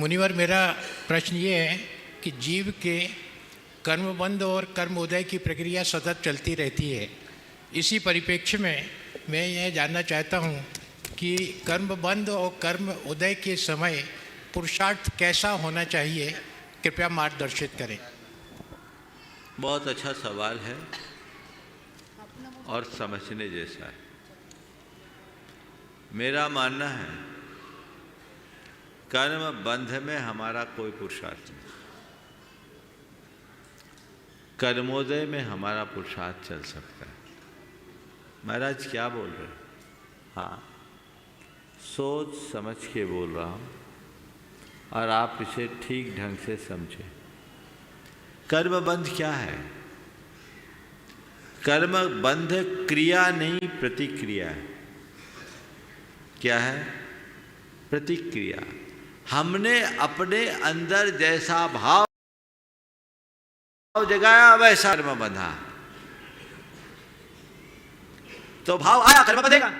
मुनिवर, मेरा प्रश्न ये है कि जीव के कर्मबंध और कर्मोदय की प्रक्रिया सतत चलती रहती है। इसी परिप्रेक्ष्य में मैं यह जानना चाहता हूँ कि कर्मबंध और कर्म उदय के समय पुरुषार्थ कैसा होना चाहिए, कृपया मार्गदर्शित करें। बहुत अच्छा सवाल है और समझने जैसा है। मेरा मानना है कर्म बंध में हमारा कोई पुरुषार्थ नहीं, कर्मोदय में हमारा पुरुषार्थ चल सकता है। महाराज क्या बोल रहे हैं? हाँ, सोच समझ के बोल रहा हूँ और आप इसे ठीक ढंग से समझें। कर्म बंध क्या है? कर्म बंध क्रिया नहीं, प्रतिक्रिया है। क्या है? प्रतिक्रिया। हमने अपने अंदर जैसा भाव जगाया वैसा कर्म बंधा, तो भाव आया, कर्म बंधेगा।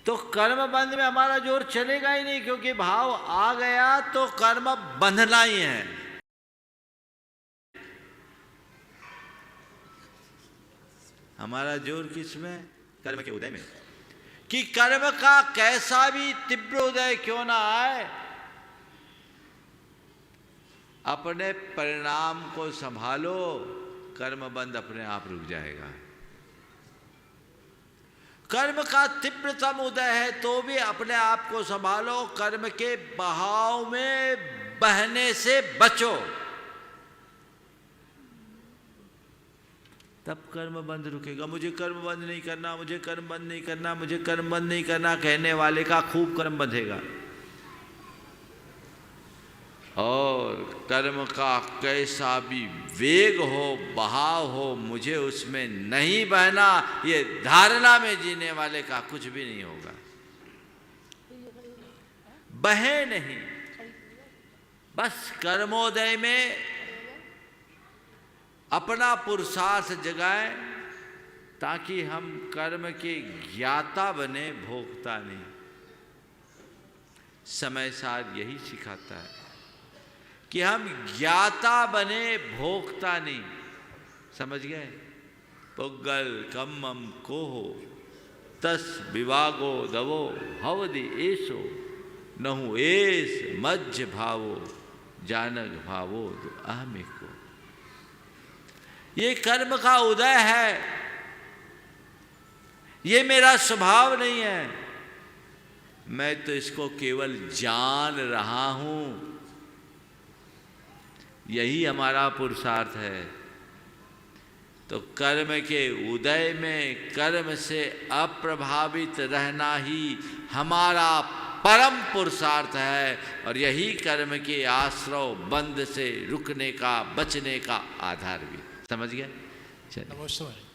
तो कर्म बंध में हमारा जोर चलेगा ही नहीं, क्योंकि भाव आ गया तो कर्म बंधना ही है। हमारा जोर किस में? कर्म के उदय में। कि कर्म का कैसा भी तीव्र उदय क्यों ना आए, अपने परिणाम को संभालो, कर्म बंध अपने आप रुक जाएगा। कर्म का तीव्रतम उदय है तो भी अपने आप को संभालो, कर्म के बहाव में बहने से बचो, तब कर्म बंध रुकेगा। मुझे कर्म बंद नहीं करना, मुझे कर्म बंद नहीं करना, मुझे कर्म बंद नहीं करना कहने वाले का खूब कर्म बंधेगा, और कर्म का कैसा भी वेग हो, बहाव हो, मुझे उसमें नहीं बहना, ये धारणा में जीने वाले का कुछ भी नहीं होगा। बहे नहीं, बस कर्मोदय में अपना पुरुषार्थ जगाए, ताकि हम कर्म के ज्ञाता बने, भोगता नहीं। समय साथ यही सिखाता है कि हम ज्ञाता बने, भोगता नहीं। समझ गए? पुग्गल कम्मम कोहो तस विवागो दवो हवदि एसो नहु एस मज्ज भावो जानक भावो अहमिको। ये कर्म का उदय है, ये मेरा स्वभाव नहीं है, मैं तो इसको केवल जान रहा हूं। यही हमारा पुरुषार्थ है। तो कर्म के उदय में कर्म से अप्रभावित रहना ही हमारा परम पुरुषार्थ है, और यही कर्म के आश्रव बंध से रुकने का, बचने का आधार भी। समझ गए? चलिए। नमस्ते।